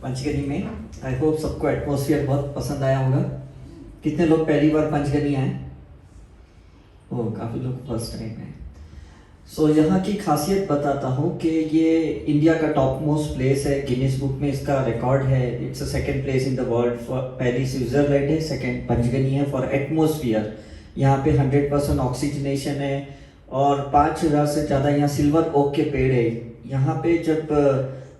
पंचगनी में। I hope सबको atmosphere बहुत पसंद आया होगा। कितने लोग पहली बार पंचगनी आए? ओह, काफ़ी लोग फर्स्ट टाइम आए। सो यहाँ की खासियत बताता हूँ कि ये इंडिया का टॉप मोस्ट प्लेस है, गिनीज बुक में इसका रिकॉर्ड है। It's a second place in the world. पहली स्विट्जरलैंड है, सेकंड पंचगनी है फॉर एटमॉस्फेयर। यहाँ पे 100% ऑक्सीजनेशन है और 5000 से ज़्यादा यहाँ सिल्वर ओक के पेड़ है। यहाँ पे जब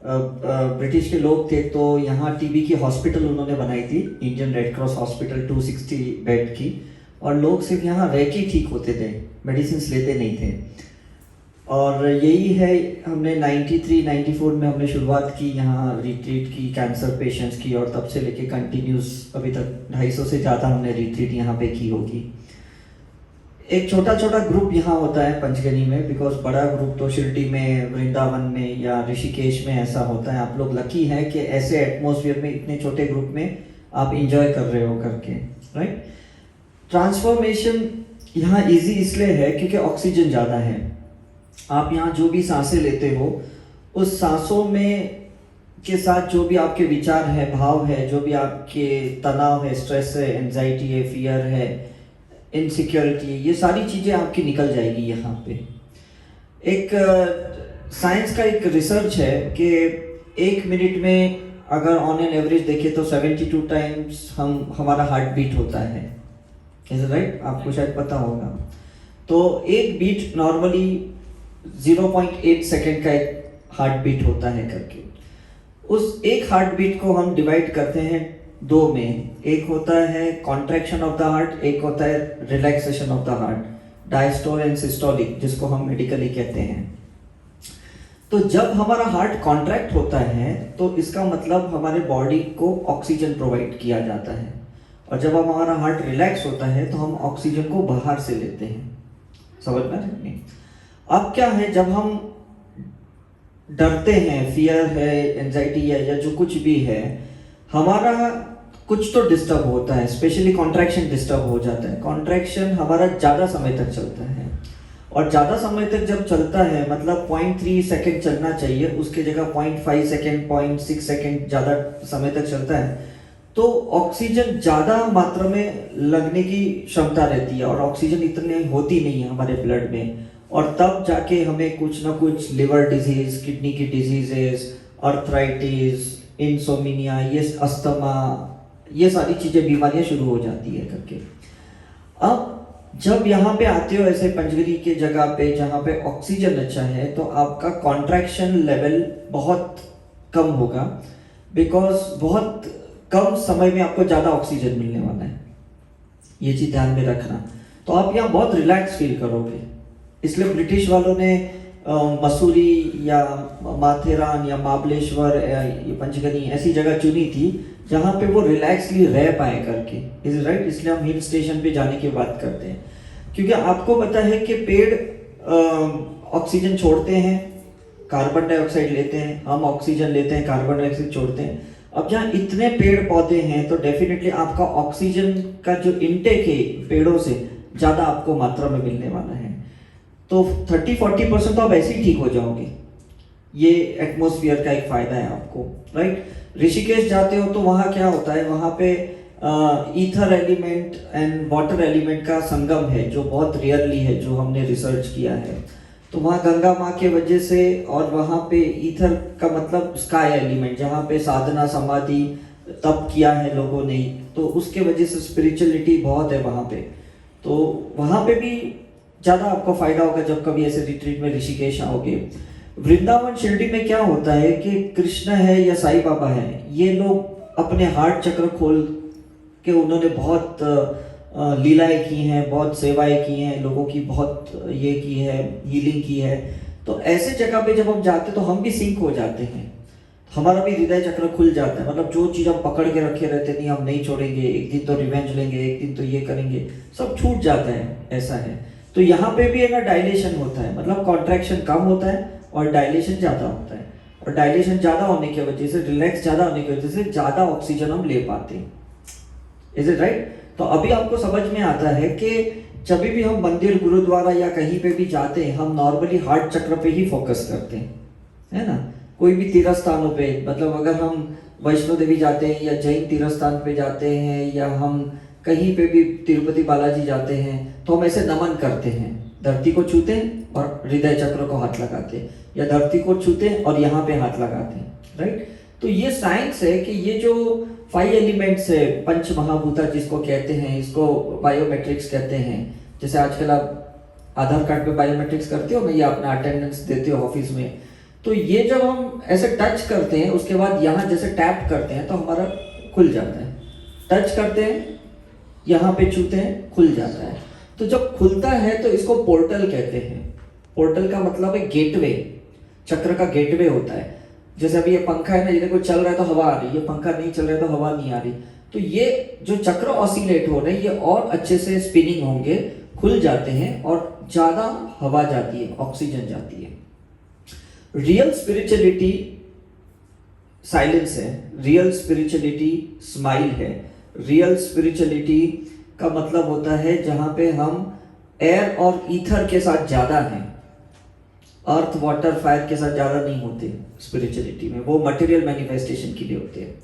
ब्रिटिश के लोग थे तो यहाँ टीबी की हॉस्पिटल उन्होंने बनाई थी, Indian red cross hospital 260 bed की, और लोग सिर्फ यहाँ रह के ठीक होते थे, मेडिसिन लेते नहीं थे। और यही है, हमने 93-94 में हमने शुरुआत की यहाँ रिट्रीट की कैंसर पेशेंट्स की, और तब से लेके कंटिन्यूस अभी तक 250 से ज़्यादा हमने रिट्रीट यहाँ पे की होगी। एक छोटा छोटा ग्रुप यहाँ होता है पंचगनी में, बिकॉज बड़ा ग्रुप तो शिरडी में, वृंदावन में या ऋषिकेश में ऐसा होता है। आप लोग लकी हैं कि ऐसे एटमॉस्फेयर में इतने छोटे ग्रुप में आप इंजॉय कर रहे हो करके, राइट। ट्रांसफॉर्मेशन यहाँ इजी इसलिए है क्योंकि ऑक्सीजन ज़्यादा है। आप यहाँ जो भी सांसें लेते हो, उस सांसों में के साथ जो भी आपके विचार है, भाव है, जो भी आपके तनाव है, स्ट्रेस है, एंजाइटी है, फियर है, इनसिक्योरिटी, ये सारी चीज़ें आपकी निकल जाएगी यहाँ पे। एक साइंस का एक रिसर्च है कि 1 मिनट में अगर ऑन एन एवरेज देखें तो 72 टाइम्स हमारा हार्ट बीट होता है, इज राइट? आपको शायद पता होगा। तो एक बीट नॉर्मली 0.8 सेकेंड का एक हार्ट बीट होता है करके। उस एक हार्ट बीट को हम डिवाइड करते हैं 2 में। एक होता है कॉन्ट्रैक्शन ऑफ द हार्ट, एक होता है relaxation of the heart, diastole and systolic, जिसको हम मेडिकली कहते हैं। तो जब हमारा हार्ट कॉन्ट्रैक्ट होता है तो इसका मतलब हमारे बॉडी को ऑक्सीजन प्रोवाइड किया जाता है, और जब हमारा हार्ट रिलैक्स होता है तो हम ऑक्सीजन को बाहर से लेते हैं। समझ में नहीं? अब क्या है, जब हम डरते हैं, फियर है, एंजाइटी है, या जो कुछ भी है, हमारा कुछ तो डिस्टर्ब होता है, स्पेशली कॉन्ट्रैक्शन डिस्टर्ब हो जाता है। कॉन्ट्रैक्शन हमारा ज़्यादा समय तक चलता है, और ज़्यादा समय तक जब चलता है मतलब 0.3 सेकेंड चलना चाहिए, उसके जगह 0.5 सेकेंड, 0.6 सेकेंड ज़्यादा समय तक चलता है, तो ऑक्सीजन ज़्यादा मात्रा में लगने की क्षमता रहती है, और ऑक्सीजन इतनी होती नहीं है हमारे ब्लड में, और तब जाके हमें कुछ ना कुछ लिवर डिजीज, किडनी की डिजीजेस, अर्थराइटिस, इंसोमिनिया, ये अस्थमा, ये सारी चीज़ें, बीमारियां शुरू हो जाती है करके। अब जब यहाँ पे आते हो ऐसे पंचगनी के जगह पे जहाँ पे ऑक्सीजन अच्छा है, तो आपका कॉन्ट्रैक्शन लेवल बहुत कम होगा, बिकॉज बहुत कम समय में आपको ज़्यादा ऑक्सीजन मिलने वाला है। ये चीज़ ध्यान में रखना। तो आप यहाँ बहुत रिलैक्स फील करोगे। इसलिए ब्रिटिश वालों ने मसूरी या माथेरान या महाबलेश्वर, ये पंचगनी ऐसी जगह चुनी थी जहाँ पे वो रिलैक्सली रह पाए करके, इज राइट। इसलिए हम हिल स्टेशन पे जाने की बात करते हैं, क्योंकि आपको पता है कि पेड़ ऑक्सीजन छोड़ते हैं, कार्बन डाइऑक्साइड लेते हैं, हम ऑक्सीजन लेते हैं, कार्बन डाइऑक्साइड छोड़ते हैं। अब जहाँ इतने पेड़ पौधे हैं तो डेफिनेटली आपका ऑक्सीजन का जो इनटेक है पेड़ों से ज़्यादा आपको मात्रा में मिलने वाला है। तो 30-40% तो आप ऐसे ही ठीक हो जाओगे। ये एटमॉस्फेयर का एक फायदा है आपको, राइट। ऋषिकेश जाते हो तो वहाँ क्या होता है, वहाँ पे ether element and water element का संगम है, जो बहुत रेयरली है, जो हमने रिसर्च किया है। तो वहाँ गंगा माँ के वजह से, और वहाँ पे ईथर का मतलब स्काई एलिमेंट, जहाँ पे साधना, समाधि, तप किया है लोगों ने, तो उसके वजह से स्पिरिचुअलिटी बहुत है वहाँ पे। तो वहाँ पे भी ज़्यादा आपको फायदा होगा जब कभी ऐसे रिट्रीट में ऋषिकेश आओगे। वृंदावन शिरडी में क्या होता है कि कृष्ण है या साईं बाबा है, ये लोग अपने हार्ट चक्र खोल के उन्होंने बहुत लीलाएं की हैं, बहुत सेवाएं की हैं, लोगों की बहुत ये की है, हीलिंग की है। तो ऐसे जगह पे जब हम जाते तो हम भी सिंक हो जाते हैं, हमारा भी हृदय चक्र खुल जाता है। मतलब जो चीज़ हम पकड़ के रखे रहते नहीं, हम नहीं छोड़ेंगे, एक दिन तो रिवेंज लेंगे, एक दिन तो ये करेंगे, सब छूट जाता है, ऐसा है। तो यहाँ पे भी है ना, डायलेशन होता है, मतलब कॉन्ट्रैक्शन कम होता है और डायलेशन ज़्यादा होता है, और डायलेशन ज़्यादा होने की वजह से, रिलैक्स ज़्यादा होने की वजह से ज़्यादा ऑक्सीजन हम ले पाते हैं। Is it right? तो अभी आपको समझ में आता है कि जब भी हम मंदिर, गुरुद्वारा या कहीं पे भी जाते हैं, हम नॉर्मली हार्ट चक्र पे ही फोकस करते हैं, है ना। कोई भी तीर्थ स्थानों पे, मतलब अगर हम वैष्णो देवी जाते हैं या जैन तीर्थ स्थान पे जाते हैं या हम कहीं पे भी तिरुपति बालाजी जाते हैं, तो हम ऐसे नमन करते हैं, धरती को छूते हैं और हृदय चक्र को हाथ लगाते हैं, या धरती को छूते हैं और यहाँ पे हाथ लगाते हैं, राइट। तो ये साइंस है कि ये जो 5 एलिमेंट्स है, पंच महाभूता जिसको कहते हैं, इसको बायोमेट्रिक्स कहते हैं। जैसे आजकल आप आधार कार्ड पे बायोमेट्रिक्स करते हो ना, या अपना अटेंडेंस देते हो ऑफिस में, तो ये जब हम ऐसे टच करते हैं उसके बाद यहाँ जैसे टैप करते हैं तो हमारा खुल जाता है, टच करते हैं यहाँ पे छूते हैं खुल जाता है। तो जब खुलता है तो इसको पोर्टल कहते हैं। पोर्टल का मतलब है गेटवे, चक्र का गेटवे होता है। जैसे अभी ये पंखा है ना, ये देखो चल रहा है तो हवा आ रही है, ये पंखा नहीं चल रहा है तो हवा नहीं आ रही। तो ये जो चक्र ऑसिलेट हो रहे हैं ये और अच्छे से स्पिनिंग होंगे, खुल जाते हैं और ज्यादा हवा जाती है, ऑक्सीजन जाती है। रियल स्पिरिचुअलिटी साइलेंस है, रियल स्पिरिचुअलिटी स्माइल है। रियल स्पिरिचुअलिटी का मतलब होता है जहां पे हम एयर और ईथर के साथ ज्यादा हैं, अर्थ वाटर फायर के साथ ज्यादा नहीं होते स्पिरिचुअलिटी में, वो मटेरियल मैनिफेस्टेशन के लिए होते हैं।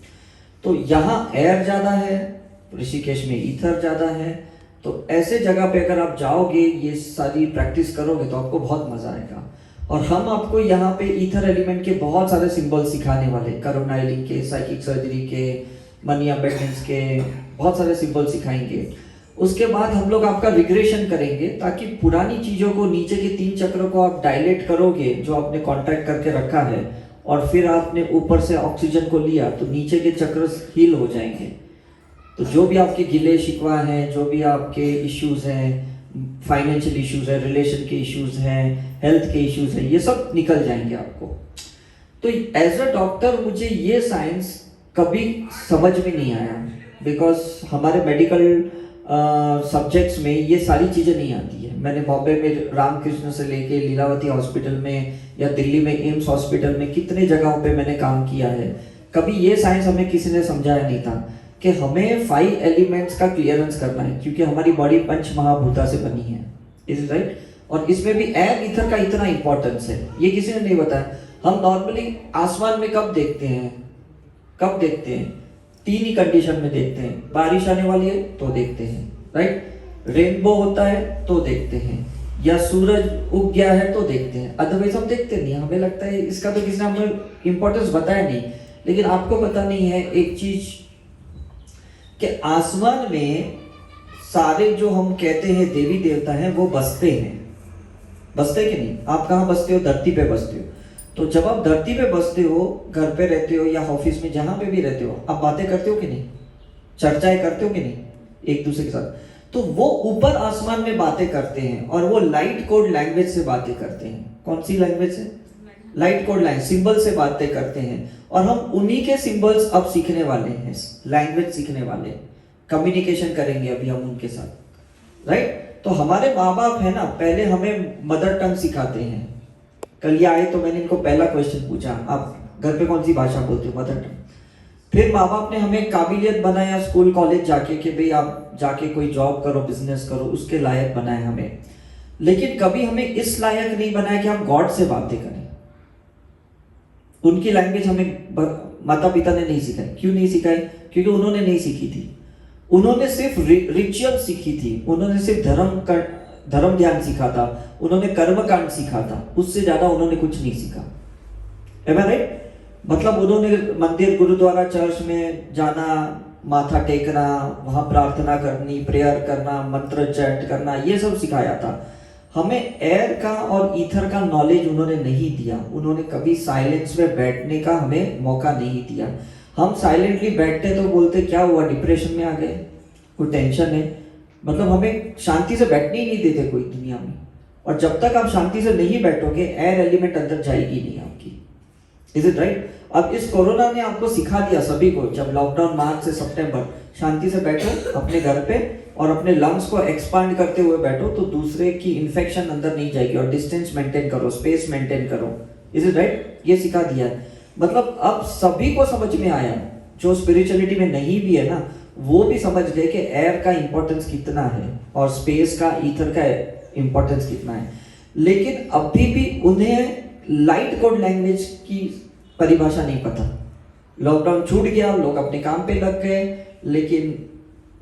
तो यहाँ एयर ज्यादा है, ऋषिकेश में ईथर ज्यादा है। तो ऐसे जगह पे अगर आप जाओगे, ये सारी प्रैक्टिस करोगे तो आपको बहुत मजा आएगा। और हम आपको यहाँ पे ईथर एलिमेंट के बहुत सारे सिंबल सिखाने वाले, करोनाइलिंग के, साइकिक सर्जरी के, मनी अबेंडेंस के, बहुत सारे सिंबल सिखाएंगे। उसके बाद हम लोग आपका रिग्रेशन करेंगे ताकि पुरानी चीजों को, नीचे के 3 चक्रों को आप डायलेट करोगे जो आपने कॉन्ट्रैक्ट करके रखा है, और फिर आपने ऊपर से ऑक्सीजन को लिया तो नीचे के चक्र हील हो जाएंगे। तो जो भी आपके गिले शिकवा हैं, जो भी आपके इश्यूज हैं, फाइनेंशियल इश्यूज है, रिलेशन के इश्यूज हैं, हेल्थ के इश्यूज हैं, ये सब निकल जाएंगे आपको। तो एज अ डॉक्टर मुझे ये साइंस कभी समझ में नहीं आया, बिकॉज हमारे मेडिकल सब्जेक्ट्स में ये सारी चीज़ें नहीं आती है। मैंने बॉम्बे में रामकृष्ण से लेके लीलावती हॉस्पिटल में या दिल्ली में एम्स हॉस्पिटल में कितने जगहों पे मैंने काम किया है, कभी ये साइंस हमें किसी ने समझाया नहीं था कि हमें 5 एलिमेंट्स का क्लियरेंस करना है, क्योंकि हमारी बॉडी पंच महाभूता से बनी है, इज राइट। और इसमें भी एयर ईथर का इतना इंपॉर्टेंस है, ये किसी ने नहीं बताया। हम नॉर्मली आसमान में कब देखते हैं, कब देखते हैं? 3 ही कंडीशन में देखते हैं, बारिश आने वाली है तो देखते हैं, राइट, रेनबो होता है तो देखते हैं, या सूरज उग गया है तो देखते हैं, अदरवाइज हम देखते नहीं। हमें लगता है इसका तो किसी ने हमें इंपॉर्टेंस बताया नहीं। लेकिन आपको पता नहीं है एक चीज, कि आसमान में सारे जो हम कहते हैं देवी देवता हैं वो बसते हैं, बसते कि नहीं? आप कहाँ बसते हो? धरती पे बसते हो। तो जब आप धरती पे बसते हो, घर पे रहते हो या ऑफिस में जहां पे भी रहते हो, आप बातें करते हो कि नहीं? चर्चाएं करते हो कि नहीं एक दूसरे के साथ? तो वो ऊपर आसमान में बातें करते हैं और वो लाइट कोड लैंग्वेज से बातें करते हैं। कौन सी लैंग्वेज से? लाइट कोड लैंग्वेज, सिंबल से बातें करते हैं। और हम उन्हीं के सिंबल्स अब सीखने वाले हैं, लैंग्वेज सीखने वाले, कम्युनिकेशन करेंगे अभी हम उनके साथ, राइट। तो हमारे माँ बाप है ना, पहले हमें मदर टंग सिखाते हैं। कल ये आए तो मैंने इनको पहला क्वेश्चन पूछा, आप घर पे कौन सी भाषा बोलते हो? Mother tongue. फिर माँ बाप ने हमें काबिलियत बनाया स्कूल कॉलेज जाके कि भाई आप जाके कोई जॉब करो, बिजनेस करो, उसके लायक बनाया हमें। लेकिन कभी हमें इस लायक नहीं बनाया कि हम गॉड से बातें करें। उनकी लैंग्वेज हमें माता पिता ने नहीं सिखाई। क्यों नहीं सिखाई? क्योंकि उन्होंने नहीं सीखी थी। उन्होंने सिर्फ रिचुअल सीखी थी, उन्होंने सिर्फ धर्म ध्यान सीखा था, उन्होंने कर्म कांड सीखा था, उससे ज्यादा उन्होंने कुछ नहीं सीखा। Am I right? मतलब उन्होंने मंदिर, गुरुद्वारा, चर्च में जाना, माथा टेकना, वहां प्रार्थना करनी, प्रेयर करना, मंत्र चैंट करना, ये सब सिखाया था। हमें एयर का और ईथर का नॉलेज उन्होंने नहीं दिया। उन्होंने कभी साइलेंस में बैठने का हमें मौका नहीं दिया। हम साइलेंटली बैठते तो बोलते क्या हुआ, डिप्रेशन में आ गए, कोई टेंशन है। मतलब हमें शांति से बैठने ही नहीं देते कोई दुनिया में। और जब तक आप शांति से नहीं बैठोगे, एयर एलिमेंट अंदर जाएगी नहीं आपकी। Is it right? अब इस कोरोना ने आपको सिखा दिया सभी को, जब लॉकडाउन मार्च से सितंबर, शांति से बैठो अपने घर पे और अपने लंग्स को एक्सपांड करते हुए बैठो, तो दूसरे की इन्फेक्शन अंदर नहीं जाएगी। और डिस्टेंस मेंटेन करो, स्पेस मेंटेन करो। Is it right? ये सिखा दिया। मतलब अब सभी को समझ में आया, जो स्पिरिचुअलिटी में नहीं भी है ना, वो भी समझ गए कि एयर का इंपॉर्टेंस कितना है और स्पेस का, ईथर का इंपॉर्टेंस कितना है। लेकिन अभी भी उन्हें लाइट कोड लैंग्वेज की परिभाषा नहीं पता। लॉकडाउन छूट गया, लोग अपने काम पे लग गए, लेकिन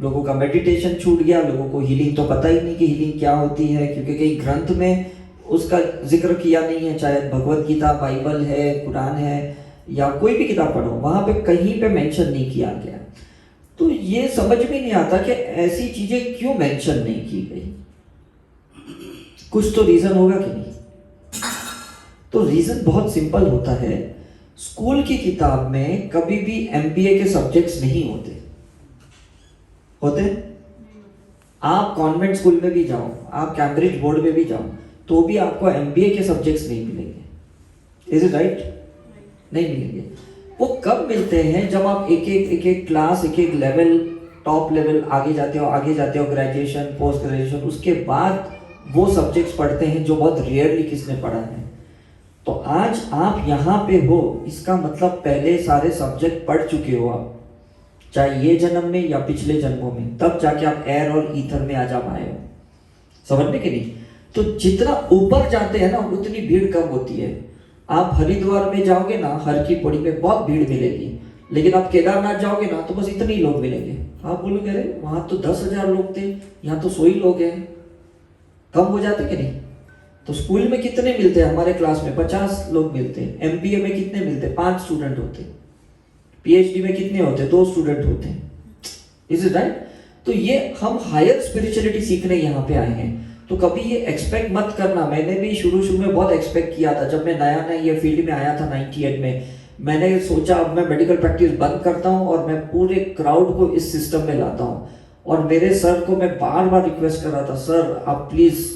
लोगों का मेडिटेशन छूट गया, लोगों को हीलिंग तो पता ही नहीं कि हीलिंग क्या होती है, क्योंकि कई ग्रंथ में उसका जिक्र किया नहीं है। चाहे भगवत गीता, बाइबल है, कुरान है, या कोई भी किताब पढ़ो, वहां पे कहीं पे मेंशन नहीं किया गया। तो ये समझ में नहीं आता कि ऐसी चीजें क्यों मेंशन नहीं की गई। कुछ तो रीजन होगा कि नहीं। तो रीजन बहुत सिंपल होता है। स्कूल की किताब में कभी भी एमबीए के सब्जेक्ट्स नहीं होते। आप कॉन्वेंट स्कूल में भी जाओ, आप कैम्ब्रिज बोर्ड में भी जाओ, तो भी आपको एमबीए के सब्जेक्ट्स नहीं मिलेंगे। Is it right? नहीं मिलेंगे। वो कब मिलते हैं? जब आप एक एक क्लास, एक एक लेवल, टॉप लेवल आगे जाते हो, ग्रेजुएशन, पोस्ट ग्रेजुएशन, उसके बाद वो सब्जेक्ट्स पढ़ते हैं जो बहुत रेयरली किसने पढ़ा है। तो आज आप यहाँ पे हो, इसका मतलब पहले सारे सब्जेक्ट पढ़ चुके हो आप, चाहे ये जन्म में या पिछले जन्मों में, तब जाके आप एयर और ईथर में आ जा पाए हो। समझने के नहीं? तो जितना ऊपर जाते हैं ना, उतनी भीड़ कम होती है। आप हरिद्वार में जाओगे ना, हर की पौड़ी में बहुत भीड़ मिलेगी, लेकिन आप केदारनाथ जाओगे ना तो बस इतने ही लोग मिलेंगे। आप बोलोगे अरे वहां तो 10,000 लोग थे, यहाँ तो 100 ही लोग हैं। कम हो जाते कि नहीं? तो स्कूल में कितने मिलते हैं? हमारे क्लास में 50 लोग मिलते हैं। एमबीए में कितने मिलते हैं? 5 स्टूडेंट होते हैं। पीएचडी में कितने होते हैं? 2 स्टूडेंट होते हैं। Is it right? तो ये हम हायर स्पिरिचुअलिटी सीखने यहाँ पे आए हैं। तो कभी ये एक्सपेक्ट मत करना। मैंने भी शुरू में बहुत एक्सपेक्ट किया था। जब मैं नया ये फील्ड में आया था 98 में, मैंने सोचा अब मैं मेडिकल प्रैक्टिस बंद करता हूँ और मैं पूरे क्राउड को इस सिस्टम में लाता हूँ। और मेरे सर को मैं बार बार रिक्वेस्ट कर रहा था, सर आप प्लीज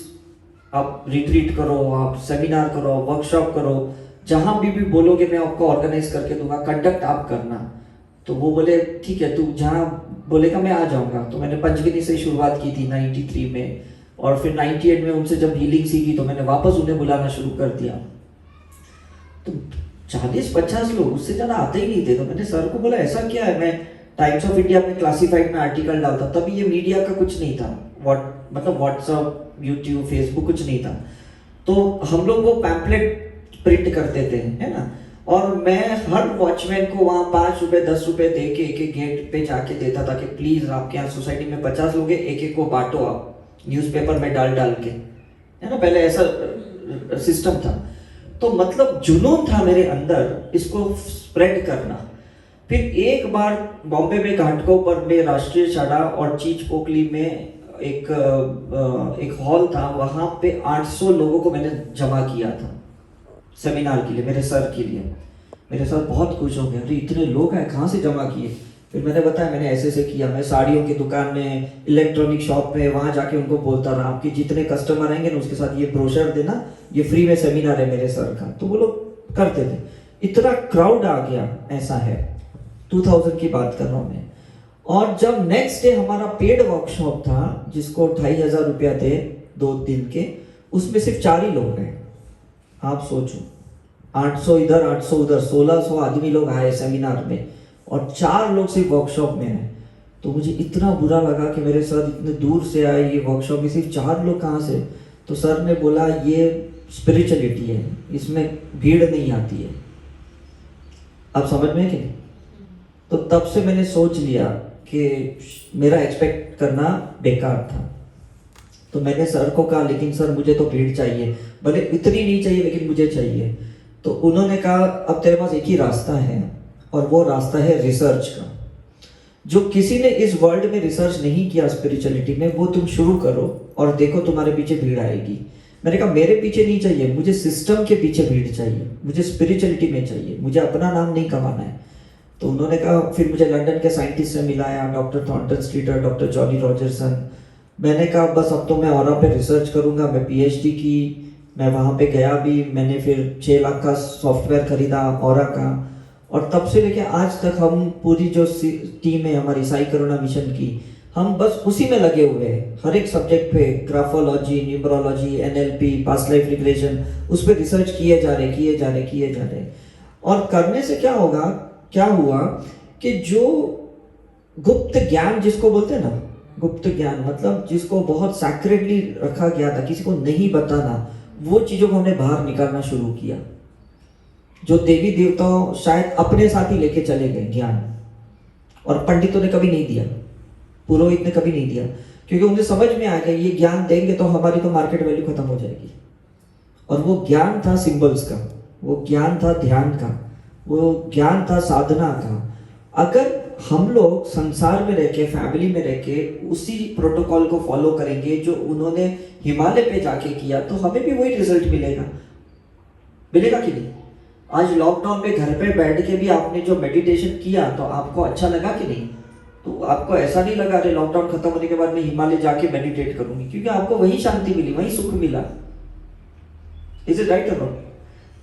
आप रिट्रीट करो, आप सेमिनार करो, वर्कशॉप करो, जहां भी बोलोगे मैं आपको ऑर्गेनाइज करके दूंगा, कंडक्ट आप करना। तो वो बोले ठीक है, तू जहां बोलेगा मैं आ जाऊंगा। तो मैंने पंचगिनी से शुरुआत की थी 93 में, और फिर 98 में उनसे जब हीलिंग सीखी तो मैंने वापस उन्हें बुलाना शुरू कर दिया। तो 40-50 लोग, उससे ज़्यादा आते ही नहीं थे। तो मैंने सर को बोला ऐसा क्या है। मैं टाइम्स ऑफ इंडिया में क्लासिफाइड में आर्टिकल डालता, तभी ये मीडिया का कुछ नहीं था, मतलब व्हाट्सअप, यूट्यूब, फेसबुक कुछ नहीं था। तो हम लोग वो पैम्पलेट प्रिंट करते थे, है ना। और मैं हर वॉचमैन को वहाँ 5 रुपए 10 रुपए दे के एक गेट पे जाके देता था कि प्लीज आपके यहाँ सोसाइटी में 50 लोग हैं, एक को बांटो आप न्यूज़पेपर में डाल के, है ना। पहले ऐसा सिस्टम था। तो मतलब जुनून था मेरे अंदर इसको स्प्रेड करना। फिर एक बार बॉम्बे में घाटकोपर में राष्ट्रीय छड़ा और चीच पोकली में एक हॉल था, वहां पे 800 लोगों को मैंने जमा किया था सेमिनार के लिए, मेरे सर के लिए। मेरे सर बहुत खुश हो गए, अरे इतने लोग हैं, कहाँ से जमा किए। फिर मैंने बताया मैंने ऐसे किया। मैं साड़ियों की दुकान में, इलेक्ट्रॉनिक शॉप में, वहां जाके उनको बोलता रहा आपके जितने कस्टमर आएंगे ना उसके साथ ये ब्रोशर देना, ये फ्री में सेमिनार है मेरे सर का। तो वो लोग करते थे। इतना क्राउड आ गया, ऐसा है। 2000 की बात कर रहा हूँ मैं। और जब नेक्स्ट डे हमारा पेड वर्कशॉप था जिसको 2500 रुपया थे 2 दिन के, उसमें सिर्फ 4 ही लोग गए। आप सोचो, 800 इधर 800 उधर, 1600 आदमी लोग आए सेमिनार में और 4 लोग सिर्फ वर्कशॉप में आए। तो मुझे इतना बुरा लगा कि मेरे सर इतने दूर से आए, ये वर्कशॉप में सिर्फ 4 लोग कहाँ से। तो सर ने बोला ये स्पिरिचुअलिटी है, इसमें भीड़ नहीं आती है। आप समझ में कि नहीं? तो तब से मैंने सोच लिया कि मेरा एक्सपेक्ट करना बेकार था। तो मैंने सर को कहा लेकिन सर मुझे तो भीड़ चाहिए, भले इतनी नहीं चाहिए लेकिन मुझे चाहिए। तो उन्होंने कहा अब तेरे पास एक ही रास्ता है, और वो रास्ता है रिसर्च का। जो किसी ने इस वर्ल्ड में रिसर्च नहीं किया स्पिरिचुअलिटी में, वो तुम शुरू करो और देखो तुम्हारे पीछे भीड़ आएगी। मैंने कहा मेरे पीछे नहीं चाहिए, मुझे सिस्टम के पीछे भीड़ चाहिए, मुझे स्पिरिचुअलिटी में चाहिए, मुझे अपना नाम नहीं कमाना है। तो उन्होंने कहा, फिर मुझे लंदन के साइंटिस्ट से मिलाया, डॉक्टर थॉर्नटन स्ट्रीटर, डॉक्टर जॉली रॉजरसन। मैंने कहा बस अब तो मैं ऑरा पे रिसर्च करूंगा। मैं पीएचडी की, मैं वहाँ पे गया भी। मैंने फिर 6 लाख का सॉफ्टवेयर खरीदा ऑरा का, और तब से लेके आज तक हम पूरी जो टीम है हमारी साई करुणा मिशन की, हम बस उसी में लगे हुए हैं। हर एक सब्जेक्ट पे, graphology, numerology, NLP, past life regression, उस पर रिसर्च किए जा रहे। और करने से क्या हुआ कि जो गुप्त ज्ञान जिसको बोलते हैं ना, गुप्त ज्ञान मतलब जिसको बहुत सैक्रेडली रखा गया था, किसी को नहीं बताना, वो चीजों को हमने बाहर निकालना शुरू किया। जो देवी देवताओं शायद अपने साथ ही लेके चले गए ज्ञान, और पंडितों ने कभी नहीं दिया, पुरोहित ने कभी नहीं दिया, क्योंकि उन्हें समझ में आ गया ये ज्ञान देंगे तो हमारी तो मार्केट वैल्यू खत्म हो जाएगी। और वो ज्ञान था सिंबल्स का, वो ज्ञान था ध्यान का, वो ज्ञान था साधना का। अगर हम लोग संसार में रह के, फैमिली में रह के उसी प्रोटोकॉल को फॉलो करेंगे जो उन्होंने हिमालय पे जाके किया, तो हमें भी वही रिजल्ट मिलेगा। मिलेगा कि नहीं? आज लॉकडाउन में घर पे बैठ के भी आपने जो मेडिटेशन किया तो आपको अच्छा लगा कि नहीं? तो आपको ऐसा नहीं लगा अरे लॉकडाउन खत्म होने के बाद मैं हिमालय जाके मेडिटेट करूंगी, क्योंकि आपको वही शांति मिली, वही सुख मिला। इज इट राइट और नॉट?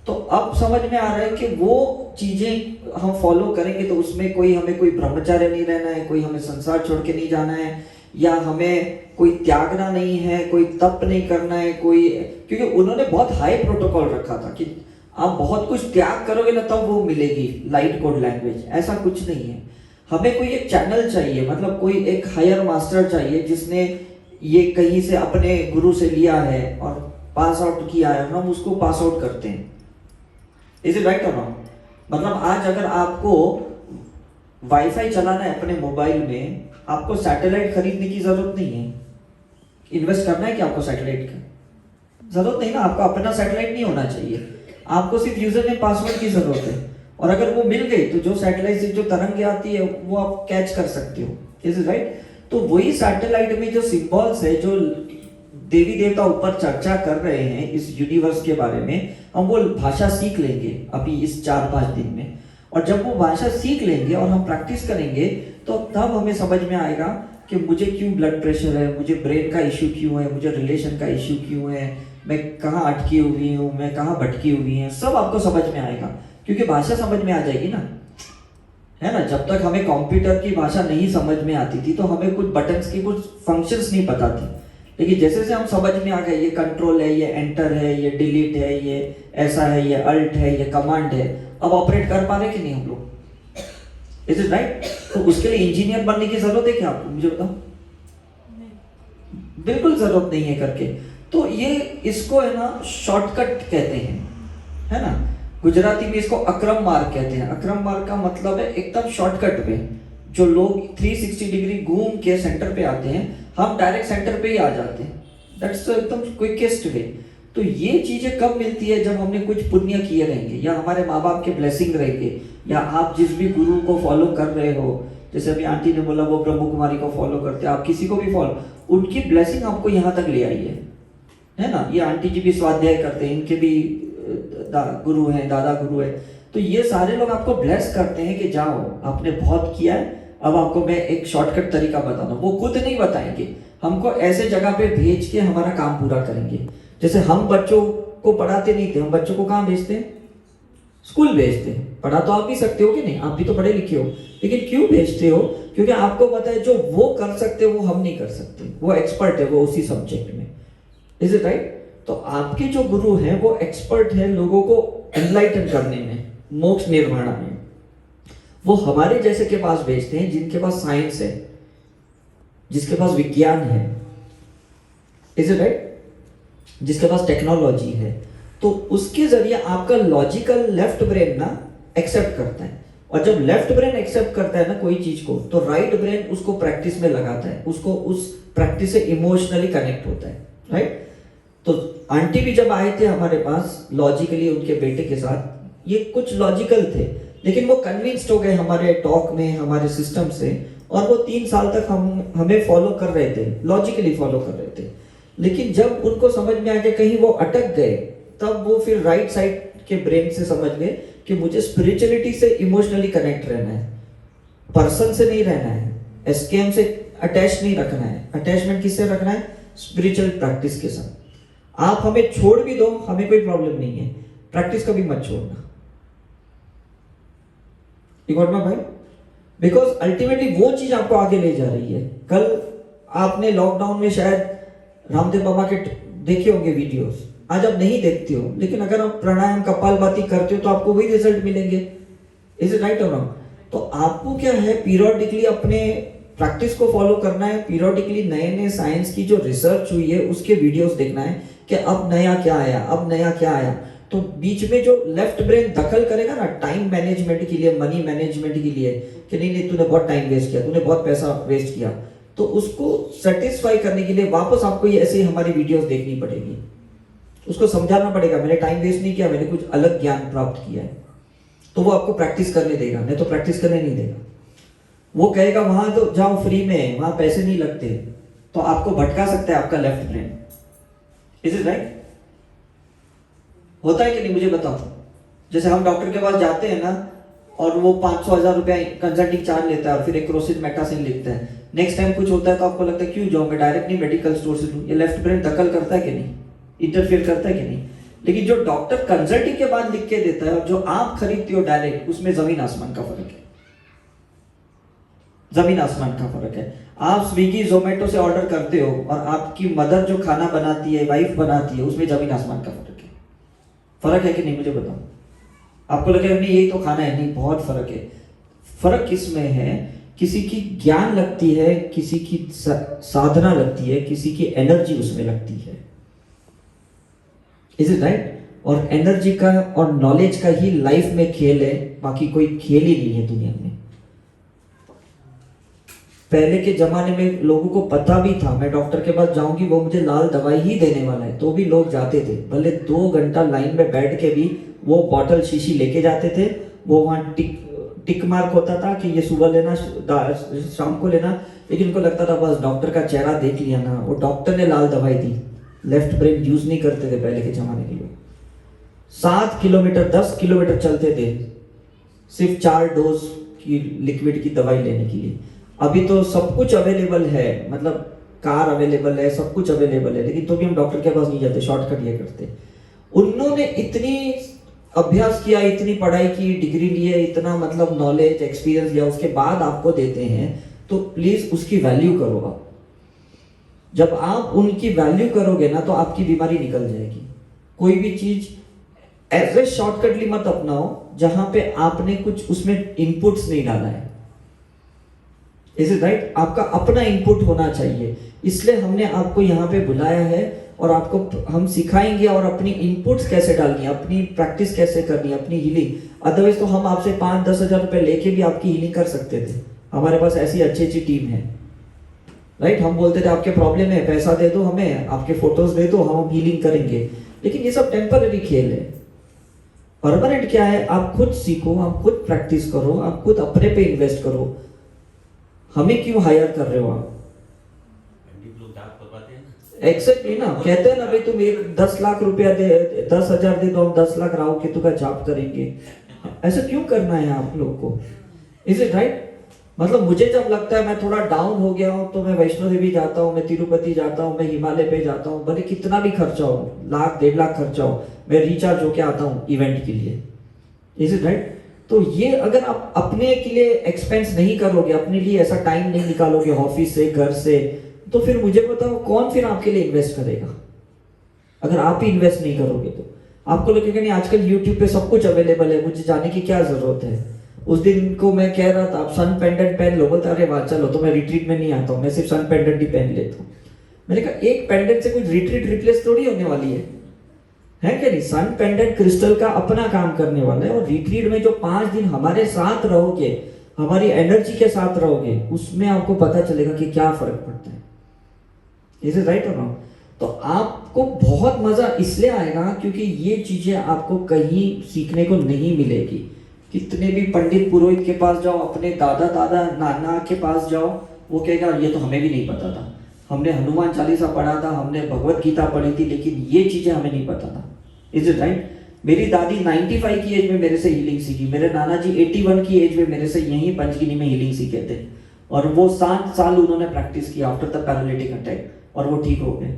तो अब समझ में आ रहा है कि वो चीजें हम फॉलो करेंगे तो उसमें हमें कोई ब्रह्मचार्य नहीं रहना है, कोई हमें संसार छोड़ के नहीं जाना है, या हमें कोई त्यागना नहीं है, कोई तप नहीं करना है, क्योंकि उन्होंने बहुत हाई प्रोटोकॉल रखा था कि आप बहुत कुछ त्याग करोगे ना तब वो मिलेगी लाइट कोड लैंग्वेज। ऐसा कुछ नहीं है। हमें कोई एक चैनल चाहिए, मतलब कोई एक हायर मास्टर चाहिए जिसने ये कहीं से अपने गुरु से लिया है और पास आउट किया है, हम उसको पास आउट करते हैं। इज इट राइट और नॉट? मतलब आज अगर आपको वाईफाई चलाना है अपने मोबाइल में, आपको सैटेलाइट खरीदने की जरूरत नहीं है। इन्वेस्ट करना है कि आपको सैटेलाइट का जरूरत नहीं ना, आपको अपना सैटेलाइट नहीं होना चाहिए, आपको सिर्फ यूजर नेम पासवर्ड की जरूरत है। और अगर वो मिल गई तो जो सैटेलाइट से जो तरंगे आती है वो आप कैच कर सकते हो। Is it right? तो वही सैटेलाइट में जो सिंबल्स है, जो देवी देवता ऊपर चर्चा कर रहे हैं इस यूनिवर्स के बारे में, हम वो भाषा सीख लेंगे अभी इस 4-5 दिन में। और जब वो भाषा सीख लेंगे और हम प्रैक्टिस करेंगे तो तब हमें समझ में आएगा कि मुझे क्यों ब्लड प्रेशर है, मुझे ब्रेन का इश्यू क्यों है, मुझे रिलेशन का इश्यू क्यों है, मैं कहाँ अटकी हुई हूँ, मैं कहाँ भटकी हुई हूँ, सब आपको समझ में आएगा, क्योंकि भाषा समझ में आ जाएगी ना, है ना। जब तक हमें कंप्यूटर की भाषा नहीं समझ में आती थी तो हमें कुछ बटन्स की कुछ फंक्शंस नहीं पता थी, लेकिन जैसे जैसे हम समझ में आ गए ये कंट्रोल है, ये एंटर है, ये डिलीट है, ये ऐसा है, ये अल्ट है, ये कमांड है, अब ऑपरेट कर पा रहे कि नहीं हम लोग? Is it right? तो उसके लिए इंजीनियर बनने की जरूरत है क्या आपको? मुझे बताओ। बिल्कुल जरूरत नहीं है करके। तो ये इसको है ना शॉर्टकट कहते हैं, है ना। गुजराती में इसको अक्रम मार्ग कहते हैं। अक्रम मार्ग का मतलब है एकदम शॉर्टकट में, जो लोग 360 डिग्री घूम के सेंटर पे आते हैं, हम डायरेक्ट सेंटर पे ही आ जाते हैं। दैट्स एकदम क्विकेस्ट वे। तो ये चीजें कब मिलती है? जब हमने कुछ पुण्य किए रहेंगे, या हमारे माँ बाप के ब्लेसिंग रहेंगे, या आप जिस भी गुरु को फॉलो कर रहे हो, जैसे अभी आंटी ने बोला वो ब्रह्म कुमारी को फॉलो करते हैं, आप किसी को भी फॉलो, उनकी ब्लेसिंग आपको यहाँ तक ले आई है ना। ये आंटी जी भी स्वाध्याय करते हैं, इनके भी गुरु हैं, दादा गुरु है, तो ये सारे लोग आपको ब्लेस करते हैं कि जाओ आपने बहुत किया है, अब आपको मैं एक शॉर्टकट तरीका बताता हूँ। वो खुद नहीं बताएंगे, हमको ऐसे जगह पे भेज के हमारा काम पूरा करेंगे। जैसे हम बच्चों को पढ़ाते नहीं थे, हम बच्चों को कहाँ भेजते हैं? स्कूल भेजते हैं। पढ़ा तो आप भी सकते हो कि नहीं, आप भी तो पढ़े लिखे हो, लेकिन क्यों भेजते हो? क्योंकि आपको पता है जो वो कर सकते वो हम नहीं कर सकते, वो एक्सपर्ट है वो उसी सब्जेक्ट में। Is it right? तो आपके जो गुरु हैं वो एक्सपर्ट है लोगों को एनलाइटन करने में, मोक्ष निर्माण में। वो हमारे जैसे के पास भेजते हैं जिनके पास साइंस है, जिसके पास विज्ञान है। Is it right? जिसके पास टेक्नोलॉजी है, तो उसके जरिए आपका लॉजिकल लेफ्ट ब्रेन ना एक्सेप्ट करता है। और जब लेफ्ट ब्रेन एक्सेप्ट करता है ना कोई चीज को, तो राइट ब्रेन उसको प्रैक्टिस में लगाता है, उसको उस प्रैक्टिस से इमोशनली कनेक्ट होता है। राइट? तो आंटी भी जब आए थे हमारे पास लॉजिकली उनके बेटे के साथ, ये कुछ लॉजिकल थे, लेकिन वो कन्विंस्ड हो गए हमारे टॉक में, हमारे सिस्टम से, और वो 3 साल तक हमें फॉलो कर रहे थे, लॉजिकली फॉलो कर रहे थे। लेकिन जब उनको समझ में आ गया कहीं वो अटक गए, तब वो फिर राइट साइड के ब्रेन से समझ गए कि मुझे स्पिरिचुअलिटी से इमोशनली कनेक्ट रहना है, पर्सन से नहीं रहना है, एसकेएम से अटैच नहीं रखना है। अटैचमेंट किससे रखना है? स्पिरिचुअल प्रैक्टिस के साथ। आप हमें छोड़ भी दो, हमें कोई प्रॉब्लम नहीं है, प्रैक्टिस कभी मत छोड़ना। You got my point? Because ultimately वो चीज आपको आगे ले जा रही है। कल आपने लॉकडाउन में शायद रामदेव बाबा के देखे होंगे वीडियोस, आज आप नहीं देखते हो, लेकिन अगर आप प्राणायाम कपालभाति करते हो तो आपको वही रिजल्ट मिलेंगे। इज इट राइट और रॉन्ग? तो आपको क्या है, पीरियोडिकली अपने प्रैक्टिस को फॉलो करना है, पीरियोडिकली नए नए साइंस की जो रिसर्च हुई है उसके वीडियोस देखना है कि अब नया क्या आया, अब नया क्या आया। तो बीच में जो लेफ्ट ब्रेन दखल करेगा ना टाइम मैनेजमेंट के लिए, मनी मैनेजमेंट के लिए, कि नहीं नहीं तूने बहुत टाइम वेस्ट किया, तूने बहुत पैसा वेस्ट किया, तो उसको सेटिस्फाई करने के लिए वापस आपको ये ऐसे ही हमारी वीडियोस देखनी पड़ेगी, उसको समझाना पड़ेगा मैंने टाइम वेस्ट नहीं किया, मैंने कुछ अलग ज्ञान प्राप्त किया है, तो वो आपको प्रैक्टिस करने देगा, नहीं तो प्रैक्टिस करने नहीं देगा। वो कहेगा वहां तो जाओ फ्री में, वहां पैसे नहीं लगते, तो आपको भटका सकता है आपका left brain. Is it right? होता है कि नहीं मुझे बताओ। जैसे हम डॉक्टर के पास जाते हैं ना, और वो 500-1000 रुपया कंसल्टिंग चार्ज लेता है और फिर एक क्रोसिन मेटासिन लिखता है, नेक्स्ट टाइम कुछ होता है तो आपको लगता है क्यों जाऊंगा, डायरेक्ट नहीं मेडिकल स्टोर से लूं। ये लेफ्ट ब्रेन दखल करता है कि नहीं, इंटरफेयर करता है कि नहीं? लेकिन जो डॉक्टर कंसल्टिंग के बाद लिख के देता है और जो आप खरीदते हो डायरेक्ट, उसमें जमीन आसमान का फर्क है, जमीन आसमान का फर्क है। आप स्विगी जोमेटो से ऑर्डर करते हो और आपकी मदर जो खाना बनाती है, वाइफ बनाती है, उसमें जमीन आसमान का फर्क है। फर्क है कि नहीं मुझे बताओ। आपको लगेगा नहीं यही तो खाना है, नहीं बहुत फर्क है। फर्क किस में है? किसी की ज्ञान लगती है, किसी की साधना लगती है, किसी की एनर्जी उसमें लगती है। Is it right? और एनर्जी का और नॉलेज का ही लाइफ में खेल है, बाकी कोई खेल ही नहीं है दुनिया में। पहले के जमाने में लोगों को पता भी था मैं डॉक्टर के पास जाऊंगी वो मुझे लाल दवाई ही देने वाला है, तो भी लोग जाते थे, भले 2 घंटा लाइन में बैठ के भी वो बॉटल शीशी लेके जाते थे। वो वहां टिक मार्क होता था कि ये सुबह लेना, शाम को लेना, लेकिन उनको लगता था बस डॉक्टर का चेहरा देख लिया ना, वो डॉक्टर ने लाल दवाई दी। लेफ्ट ब्रेन यूज नहीं करते थे पहले के जमाने के लोग। 7 किलोमीटर 10 किलोमीटर चलते थे सिर्फ 4 डोज की लिक्विड की दवाई लेने के लिए। अभी तो सब कुछ अवेलेबल है, मतलब कार अवेलेबल है, सब कुछ अवेलेबल है, लेकिन तो भी हम डॉक्टर के पास नहीं जाते, शॉर्टकट ये करते। उन्होंने इतनी अभ्यास किया, इतनी पढ़ाई की, डिग्री ली है, इतना मतलब नॉलेज एक्सपीरियंस लिया, उसके बाद आपको देते हैं, तो प्लीज उसकी वैल्यू करो आप। जब आप उनकी वैल्यू करोगे ना, तो आपकी बीमारी निकल जाएगी। कोई भी चीज ऐसे शॉर्टकटली मत अपनाओ जहां पे आपने कुछ उसमें इनपुट्स नहीं डाला है। Is it right? आपका अपना इनपुट होना चाहिए, इसलिए हमने आपको यहाँ पे बुलाया है और आपको हम सिखाएंगे और अपनी इनपुट्स कैसे डालनी है, अपनी प्रैक्टिस कैसे करनी है, अपनी हीलिंग। अदरवाइज तो हम आपसे 5-10 हजार रुपए लेके भी आपकी हीलिंग कर सकते थे। हमारे पास ऐसी अच्छी टीम है, राइट? हम बोलते थे आपके प्रॉब्लम है, पैसा दे दो हमें, आपके फोटोज दे दो, हम हीलिंग करेंगे। लेकिन ये सब टेम्पररी खेल है। परमानेंट क्या है? आप खुद सीखो, आप खुद प्रैक्टिस करो, आप खुद अपने पे इन्वेस्ट करो। हमें क्यों हायर कर रहे हो आप? एक्सेक्टली ना, कहते हैं ना भाई तुम 10 लाख रुपया दे, 10,000 दे दो, हम 10 लाख राव केतु का जाप करेंगे। ऐसा क्यों करना है आप लोग को? Is it right? मतलब मुझे जब लगता है मैं थोड़ा डाउन हो गया हूं, तो मैं वैष्णो देवी जाता हूं, मैं तिरुपति जाता हूं, मैं हिमालय पे जाता हूं, भले कितना भी खर्चा हो, 1-1.5 लाख खर्चा हो, मैं रिचार्ज होके आता हूं इवेंट के लिए। Is it right? तो ये अगर आप अपने के लिए एक्सपेंस नहीं करोगे, अपने लिए ऐसा टाइम नहीं निकालोगे ऑफिस से, घर से, तो फिर मुझे बताओ कौन फिर आपके लिए इन्वेस्ट करेगा? अगर आप ही इन्वेस्ट नहीं करोगे तो आपको लगेगा नहीं आजकल यूट्यूब पे सब कुछ अवेलेबल है, मुझे जाने की क्या जरूरत है। उस दिन को मैं कह रहा था आप सन पेंडेंट पहन लो, बोलते अरे वाह चलो, तो मैं रिट्रीट में नहीं आता हूँ, मैं सिर्फ सन पेंडेंट ही पहन लेता हूँ। मैंने कहा एक पेंडेंट से कुछ रिट्रीट रिप्लेस थोड़ी होने वाली है क्या नहीं? सन पेंडेंट क्रिस्टल का अपना काम करने वाला है, और रिट्रीट में जो 5 दिन हमारे साथ रहोगे, हमारी एनर्जी के साथ रहोगे, उसमें आपको पता चलेगा कि क्या फर्क पड़ता है। इज इट राइट और नॉट? तो आपको बहुत मजा इसलिए आएगा क्योंकि ये चीजें आपको कहीं सीखने को नहीं मिलेगी। कितने भी पंडित पुरोहित के पास जाओ, अपने दादा दादा नाना के पास जाओ, वो कहेगा ये तो हमें भी नहीं पता था, हमने हनुमान चालीसा पढ़ा था, हमने भगवत गीता पढ़ी थी, लेकिन ये चीजें हमें नहीं पता था। Is it right? मेरी दादी 95 की एज में मेरे से हीलिंग सीखी, मेरे नाना जी 81 की एज में मेरे से यहीं पंचगिनी में हीलिंग सीखे थे, और वो 7 साल उन्होंने प्रैक्टिस किया आफ्टर द पैरालिटिक अटैक, और वो ठीक हो गए।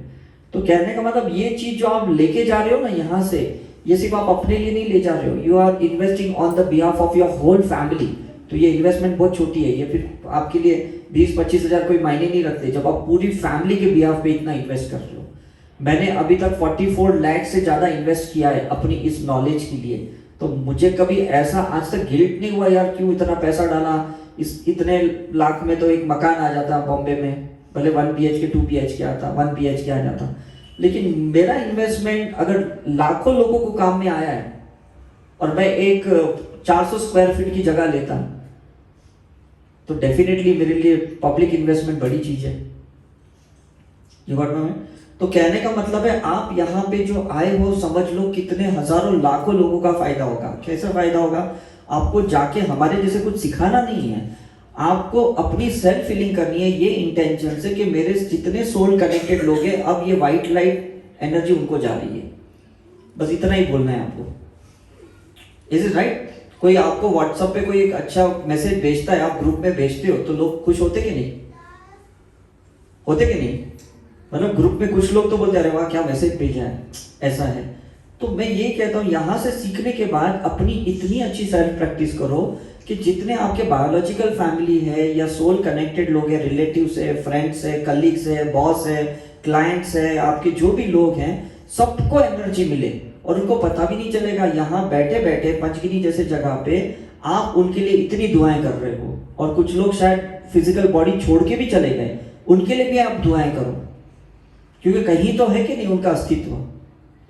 तो कहने का मतलब ये चीज जो आप लेके जा रहे हो ना यहाँ से, ये सिर्फ आप अपने लिए नहीं ले जा रहे हो, you are investing on the behalf of your whole family. तो ये इन्वेस्टमेंट बहुत छोटी है, ये फिर आपके लिए 20-25 हजार कोई मायने नहीं रखते जब आप पूरी फैमिली के बिहाफ पे इतना इन्वेस्ट कर रहे हो। मैंने अभी तक 44 लाख से ज्यादा इन्वेस्ट किया है अपनी इस नॉलेज के लिए, तो मुझे कभी ऐसा आज तक गिल्ट नहीं हुआ यार क्यों इतना पैसा डाला, इस इतने लाख में तो एक मकान आ जाता बॉम्बे में, भले 1 BHK 2 BHK आता, 1 BHK आ जाता, लेकिन मेरा इन्वेस्टमेंट अगर लाखों लोगों को काम में आया है और मैं एक 400 स्क्वायर फीट की जगह लेता तो डेफिनेटली मेरे लिए पब्लिक इन्वेस्टमेंट बड़ी चीज है। You got me? तो कहने का मतलब है आप यहाँ पे जो आए हो, समझ लो कितने हजारों लाखों लोगों का फायदा होगा। कैसे फायदा होगा? आपको जाके हमारे जैसे कुछ सिखाना नहीं है, आपको अपनी सेल्फ फीलिंग करनी है ये इंटेंशन से कि मेरे जितने सोल कनेक्टेड लोग हैं अब ये व्हाइट लाइट एनर्जी उनको जा रही है। बस इतना ही बोलना है आपको। Is it right? कोई आपको व्हाट्सएप पे कोई एक अच्छा मैसेज भेजता है, आप ग्रुप में भेजते हो तो लोग खुश होते कि नहीं? होते कि नहीं? मतलब ग्रुप में कुछ लोग तो बोलते अरे वाह क्या मैसेज भेजा है, ऐसा है। तो मैं ये कहता हूँ यहाँ से सीखने के बाद अपनी इतनी अच्छी सेल्फ प्रैक्टिस करो कि जितने आपके बायोलॉजिकल फैमिली है या सोल कनेक्टेड लोग हैं, रिलेटिव्स है, फ्रेंड्स है, कलीग्स है, बॉस है, क्लाइंट्स है, आपके जो भी लोग हैं, सबको एनर्जी मिले और उनको पता भी नहीं चलेगा। यहाँ बैठे बैठे पंचगिनी जैसे जगह पे आप उनके लिए इतनी दुआएं कर रहे हो, और कुछ लोग शायद फिजिकल बॉडी छोड़ के भी चले गए, उनके लिए भी आप दुआएं करो, क्योंकि कहीं तो है कि नहीं उनका अस्तित्व।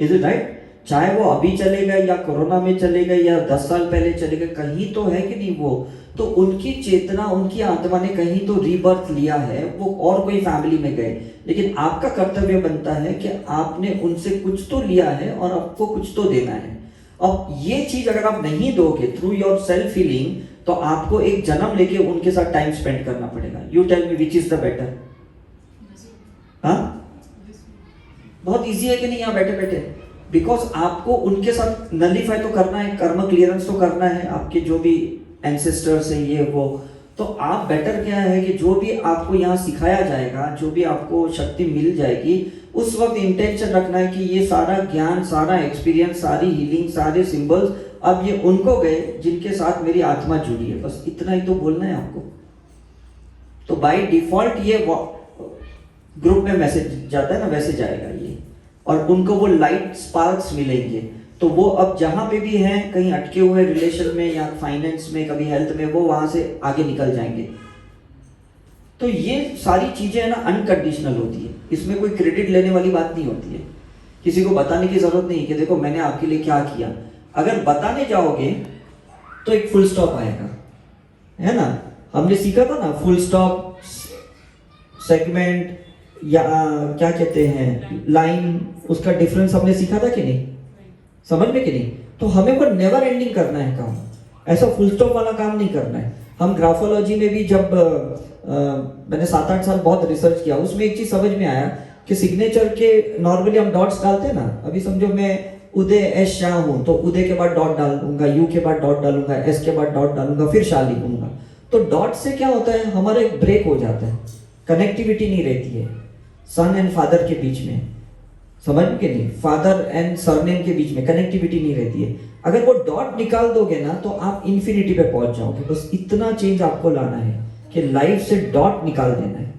Is it right? चाहे वो अभी चले गए या कोरोना में चले गए या 10 साल पहले चले गए, कहीं तो है कि नहीं वो, तो उनकी चेतना, उनकी आत्मा ने कहीं तो रीबर्थ लिया है, वो और कोई फैमिली में गए। लेकिन आपका कर्तव्य बनता है कि आपने उनसे कुछ तो लिया है और आपको कुछ तो देना है। अब ये चीज अगर आप नहीं दोगे थ्रू योर सेल्फ फीलिंग, तो आपको एक जन्म लेके उनके साथ टाइम स्पेंड करना पड़ेगा। You tell me which is the better? हाँ, बहुत इजी है कि नहीं यहाँ बैठे बैठे? बिकॉज आपको उनके साथ नलीफाई तो करना है, कर्म क्लियरेंस तो करना है, आपके जो भी एंसेस्टर्स है ये वो। तो आप बेटर क्या है कि जो भी आपको यहाँ सिखाया जाएगा, जो भी आपको शक्ति मिल जाएगी, उस वक्त इंटेंशन रखना है कि ये सारा ज्ञान, सारा एक्सपीरियंस, सारी हीलिंग, सारे सिंबल्स अब ये उनको गए जिनके साथ मेरी आत्मा जुड़ी है। बस इतना ही तो बोलना है आपको। तो बाय डिफॉल्ट ये ग्रुप में मैसेज जाता है ना, वैसे जाएगा ये, और उनको वो लाइट स्पार्क्स मिलेंगे। तो वो अब जहां पे भी हैं, कहीं अटके हुए रिलेशन में या फाइनेंस में, कभी हेल्थ में, वो वहां से आगे निकल जाएंगे। तो ये सारी चीजें है ना अनकंडीशनल होती है, इसमें कोई क्रेडिट लेने वाली बात नहीं होती है, किसी को बताने की जरूरत नहीं कि देखो मैंने आपके लिए क्या किया। अगर बताने जाओगे तो एक फुल स्टॉप आएगा, है ना? हमने सीखा था ना फुल स्टॉप, सेगमेंट या क्या कहते हैं लाइन, उसका डिफरेंस हमने सीखा था कि नहीं? समझ में कि नहीं? तो हमें पर नेवर एंडिंग करना है काम, ऐसा फुल स्टॉप वाला काम नहीं करना है। हम ग्राफोलॉजी में भी जब मैंने 7-8 साल बहुत रिसर्च किया, उसमें एक चीज समझ में आया कि सिग्नेचर के नॉर्मली हम डॉट्स डालते हैं ना। अभी समझो मैं उदय एस शाह हूं, तो उदय के बाद डॉट डालूंगा, यू के बाद डॉट डालूंगा, एस के बाद डॉट डालूंगा, फिर शाह लिखूंगा। तो डॉट से क्या होता है, हमारा एक ब्रेक हो जाता है, कनेक्टिविटी नहीं रहती है सन एंड फादर के बीच में, समझ के नहीं, फादर एंड सरनेम के बीच में कनेक्टिविटी नहीं रहती है। अगर वो डॉट निकाल दोगे ना तो आप इंफिनिटी पे पहुंच जाओगे। बस इतना चेंज आपको लाना है कि लाइफ से डॉट निकाल देना है।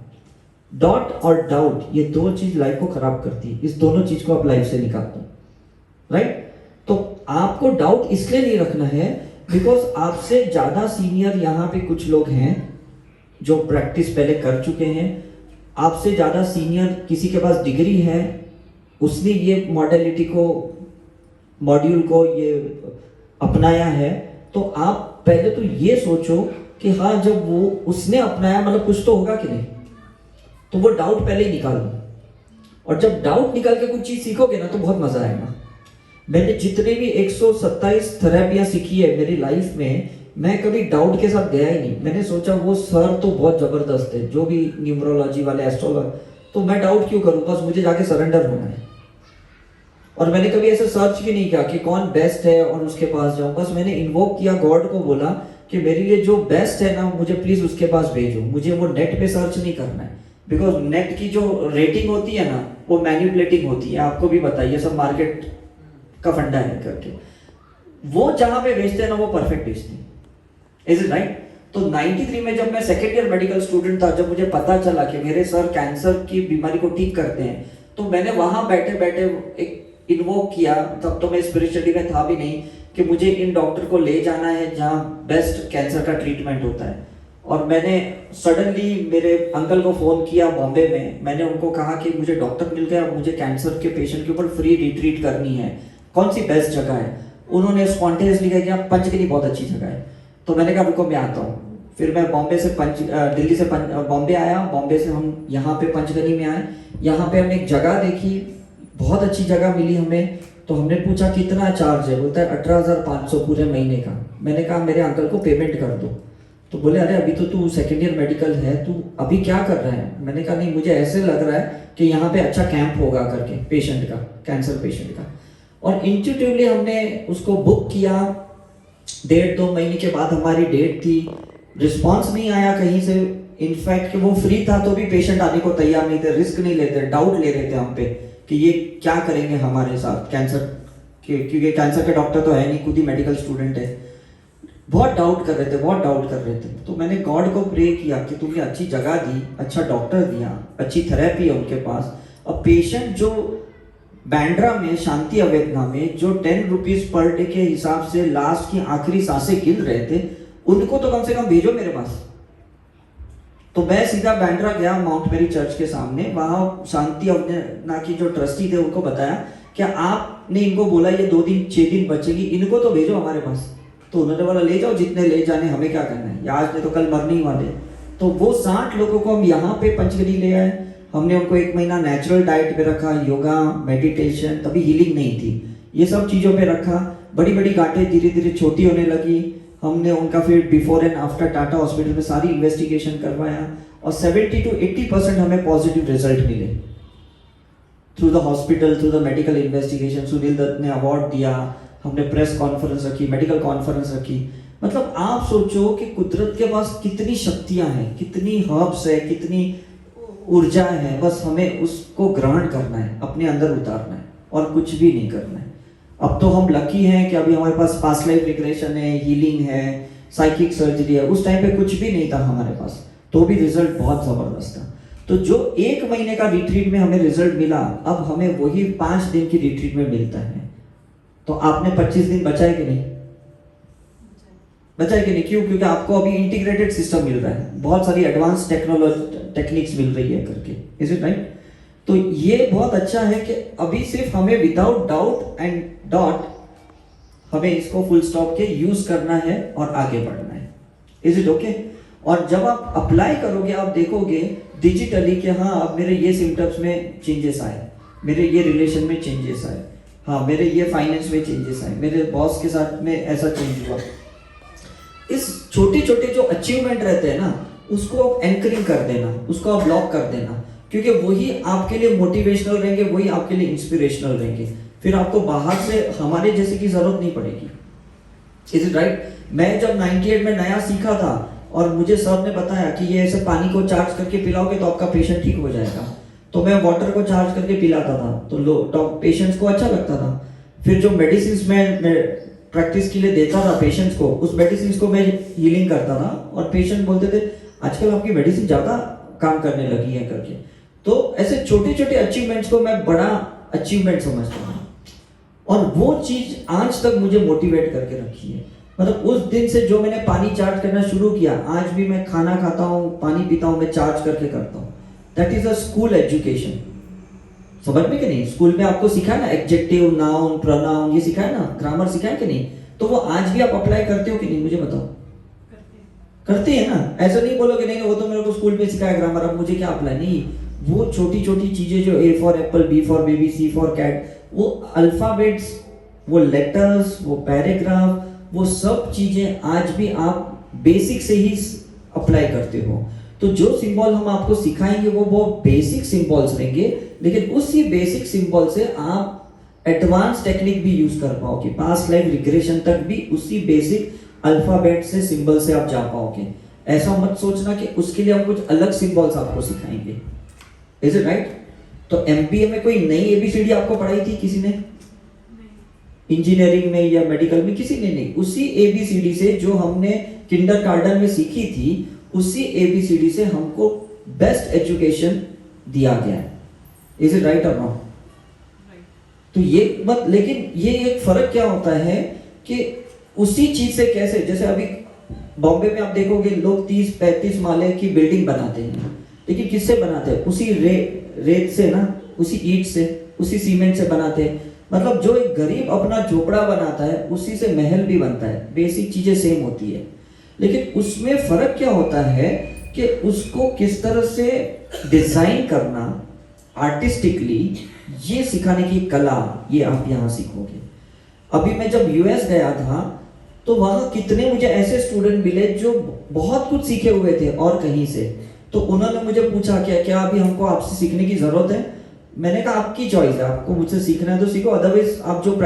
डॉट और डाउट, ये दो चीज लाइफ को खराब करती है, इस दोनों चीज को आप लाइफ से निकाल दो, राइट? तो आपको डाउट इसलिए नहीं रखना है बिकॉज आपसे ज्यादा सीनियर यहाँ पे कुछ लोग हैं जो प्रैक्टिस पहले कर चुके हैं। आपसे ज्यादा सीनियर किसी के पास डिग्री है, उसने ये मॉडलिटी को, मॉड्यूल को ये अपनाया है। तो आप पहले तो ये सोचो कि हाँ, जब वो उसने अपनाया मतलब कुछ तो होगा कि नहीं, तो वो डाउट पहले ही निकाल दो। और जब डाउट निकाल के कुछ चीज सीखोगे ना तो बहुत मजा आएगा। मैंने जितने भी 127 थेरेपियां सीखी है मेरी लाइफ में, मैं कभी डाउट के साथ गया ही नहीं। मैंने सोचा वो सर तो बहुत जबरदस्त है, जो भी न्यूमरोलॉजी वाले, एस्ट्रोलॉजी, तो मैं डाउट क्यों करूं, बस मुझे जाके सरेंडर होना है। और मैंने कभी ऐसे सर्च भी नहीं किया कि कौन बेस्ट है और उसके पास जाऊं। बस मैंने इन्वोक किया, गॉड को बोला कि मेरे लिए जो बेस्ट है ना, मुझे प्लीज उसके पास भेजो। मुझे वो नेट पे सर्च नहीं करना है, बिकॉज नेट की जो रेटिंग होती है ना, वो मैनिपुलेटिंग होती है, आपको भी बताइए, सब मार्केट का फंडा है करके। वो जहां पे भेजते हैं ना, वो परफेक्ट भेजते हैं। Is it right? तो 93 में जब मैं सेकेंड ईयर मेडिकल स्टूडेंट था, जब मुझे पता चला कि मेरे सर कैंसर की बीमारी को ठीक करते हैं, तो मैंने वहां बैठे बैठे एक इन्वोक किया। तब तो मैं स्पिरिचुअली में था भी नहीं कि मुझे इन डॉक्टर को ले जाना है जहाँ बेस्ट कैंसर का ट्रीटमेंट होता है। और मैंने सडनली मेरे अंकल को फ़ोन किया बॉम्बे में। मैंने उनको कहा कि मुझे डॉक्टर मिल गया, मुझे कैंसर के पेशेंट के ऊपर फ्री रिट्रीट करनी है, कौन सी बेस्ट जगह है। उन्होंने स्पॉन्टेनियसली कहा कि आप पंचगनी बहुत अच्छी जगह है। तो मैंने कहा रुको मैं आता हूँ। फिर मैं दिल्ली से बॉम्बे आया, बॉम्बे से हम यहाँ पे पंचगनी में आए। यहाँ पे हमने एक जगह देखी, बहुत अच्छी जगह मिली हमें। तो हमने पूछा कितना चार्ज है, बोलता है 18,500 पूरे महीने का। मैंने कहा मेरे अंकल को पेमेंट कर दो। तो बोले अरे अभी तो तू सेकेंड ईयर मेडिकल है, तू अभी क्या कर रहा है। मैंने कहा नहीं, मुझे ऐसे लग रहा है कि यहाँ पे अच्छा कैंप होगा करके पेशेंट का, कैंसर पेशेंट का। और इंट्यूटिवली हमने उसको बुक किया। 1.5-2 महीने के बाद हमारी डेट थी, रिस्पॉन्स नहीं आया कहीं से। इनफैक्ट कि वो फ्री था तो भी पेशेंट आने को तैयार नहीं थे, रिस्क नहीं लेते, डाउट ले रहे थे हम पे कि ये क्या करेंगे हमारे साथ कैंसर के, क्योंकि कैंसर के डॉक्टर तो है नहीं, खुद ही मेडिकल स्टूडेंट है। बहुत डाउट कर रहे थे, बहुत डाउट कर रहे थे। तो मैंने गॉड को प्रे किया कि तुमने अच्छी जगह दी, अच्छा डॉक्टर दिया, अच्छी थेरेपी है उनके पास। अब पेशेंट जो बैंड्रा में शांति अवेदना में जो 10 रुपीज पर डे के हिसाब से लास्ट की आखिरी सांसें गिन रहे थे, उनको तो कम से कम भेजो मेरे पास। तो मैं सीधा बैंड्रा गया, माउंट मेरी चर्च के सामने। वहां शांति अवेदना की जो ट्रस्टी थे उनको बताया कि आपने इनको बोला ये 2 दिन 6 दिन बचेगी, इनको तो भेजो हमारे पास। तो उन्होंने बोला ले जाओ जितने ले जाने, हमें क्या करना है, आज नहीं तो कल मरने ही वाले। तो वो 60 लोगों को हम यहाँ पे पंचगनी ले आए। हमने उनको 1 महीना नेचुरल डाइट पे रखा, योगा, मेडिटेशन, तभी हीलिंग नहीं थी, ये सब चीज़ों पे रखा। बड़ी बड़ी गांठें धीरे धीरे छोटी होने लगी। हमने उनका फिर before and after Tata hospital में सारी इन्वेस्टिगेशन करवाया और 70 to 80% हमें पॉजिटिव रिजल्ट मिले through the hospital, through the medical investigation. Sunil Dutt ने अवार्ड दिया, हमने प्रेस कॉन्फ्रेंस रखी, मेडिकल कॉन्फ्रेंस रखी। मतलब आप सोचो कि कुदरत के पास कितनी शक्तियां हैं, कितनी हर्ब्स है, कितनी ऊर्जा है। बस हमें उसको ग्रहण करना है, अपने अंदर उतारना है और कुछ भी नहीं करना है। अब तो हम लकी हैं कि अभी हमारे पास पास्ट लाइफ रिग्रेशन है, हीलिंग है, साइकिक सर्जरी है। उस टाइम पे कुछ भी नहीं था हमारे पास, तो भी रिजल्ट बहुत जबरदस्त था। तो जो 1 महीने का रिट्रीट में हमें रिजल्ट मिला, अब हमें वही 5 दिन की रिट्रीट में मिलता है। तो आपने 25 दिन बचाए कि नहीं? बचाए कि नहीं? क्यों? क्योंकि आपको अभी इंटीग्रेटेड सिस्टम मिल रहा है, बहुत सारी एडवांस टेक्निक्स मिल रही है करके। Is it right? तो ये बहुत अच्छा है कि अभी सिर्फ हमें विदाउट डाउट एंड डॉट हमें इसको फुल स्टॉप के यूज करना है और आगे बढ़ना है। Is it okay? और जब आप अप्लाई करोगे आप देखोगे डिजिटली कि हाँ अब मेरे ये सिम्टम्स में चेंजेस आए, मेरे ये रिलेशन में चेंजेस आए, हाँ मेरे ये फाइनेंस में चेंजेस आए, मेरे बॉस के साथ में ऐसा चेंज हुआ। इस छोटे छोटे जो अचीवमेंट रहते हैं ना, उसको आप एंकरिंग कर देना, उसको आप ब्लॉक कर देना, क्योंकि वही आपके लिए मोटिवेशनल रहेंगे, वही आपके लिए इंस्पिरेशनल रहेंगे। फिर आपको बाहर से हमारे जैसे की जरूरत नहीं पड़ेगी। Is it right? मैं जब 98 में नया सीखा था और मुझे सर ने बताया कि ये ऐसे पानी को चार्ज करके पिलाओगे तो आपका पेशेंट ठीक हो जाएगा, तो मैं वाटर को चार्ज करके पिलाता था, तो पेशेंट्स को अच्छा लगता था। फिर जो मेडिसिन मैं प्रैक्टिस के लिए देता था पेशेंट्स को, उस मेडिसिन को मैं हीलिंग करता था और पेशेंट बोलते थे आजकल आपकी मेडिसिन ज्यादा काम करने लगी है करके। तो ऐसे छोटे छोटे अचीवमेंट्स को मैं बड़ा अचीवमेंट समझता हूँ और वो चीज आज तक मुझे मोटिवेट करके रखी है। मतलब उस दिन से जो मैंने पानी चार्ज करना शुरू किया, आज भी मैं खाना खाता हूँ, पानी पीता हूँ, मैं चार्ज करके करता हूँ। That is a school education. समझ में कि नहीं? स्कूल में आपको सिखाया ना एडजेक्टिव, नाउन, प्रोनाउन, ये सिखाया ना, ग्रामर सिखाया कि नहीं? तो वो आज भी आप अप्लाई करते हो कि नहीं, मुझे बताओ। करते हैं ना? ऐसा नहीं बोलोगे नहीं वो तो मेरे को स्कूल में सिखाया ग्रामर, अब मुझे क्या अप्लाई? नहीं, वो छोटी छोटी चीजें जो A for apple, B for baby, C for cat, वो अल्फाबेट्स, वो लेटर्स, वो पैराग्राफ, वो सब चीजें आज भी आप बेसिक से ही अप्लाई करते हो। तो जो सिंबल हम आपको सिखाएंगे वो बेसिक सिंबल्स रहेंगे, लेकिन उसी बेसिक सिंबल से आप एडवांस टेक्निक भी यूज कर पाओगे, पास्ट लाइफ रिग्रेशन तक भी उसी बेसिक अल्फाबेट से, सिंबल से आप जा पाओगे। ऐसा मत सोचना कि उसके लिए हम कुछ अलग सिंबल्स आपको सिखाएंगे। Is it right? तो एमबीए में कोई नई एबीसीडी आपको पढ़ाई थी किसी ने? इंजीनियरिंग में या मेडिकल में किसी ने नहीं। उसी एबीसीडी से जो हमने किंडरगार्टन में सीखी थी, उसी एबीसीडी से हमको बेस्ट एजुकेशन दिया गया है। इज इट राइट और नॉट? तो ये मत, लेकिन ये एक फर्क क्या होता है कि उसी चीज से कैसे, जैसे अभी बॉम्बे में आप देखोगे लोग 30-35 माले की बिल्डिंग बनाते हैं, लेकिन किससे बनाते हैं? उसी रेत से ना, उसी ईंट से, उसी सीमेंट से बनाते हैं। मतलब जो एक गरीब अपना झोपड़ा बनाता है उसी से महल भी बनता है, बेसिक चीजें सेम होती है। लेकिन उसमें फर्क क्या होता है कि उसको किस तरह से डिजाइन करना आर्टिस्टिकली, ये सिखाने की कला, ये आप यहाँ सीखोगे। अभी मैं जब यूएस गया था तो वहां कितने मुझे ऐसे स्टूडेंट मिले जो बहुत कुछ सीखे हुए थे और कहीं से। तो उन्होंने मुझे पूछा क्या क्या अभी हमको आपसे सीखने की जरूरत है? मैंने कहा आपकी चॉइस है, आपको मुझसे सीखना है तो सीखो, अदरवाइज आप जो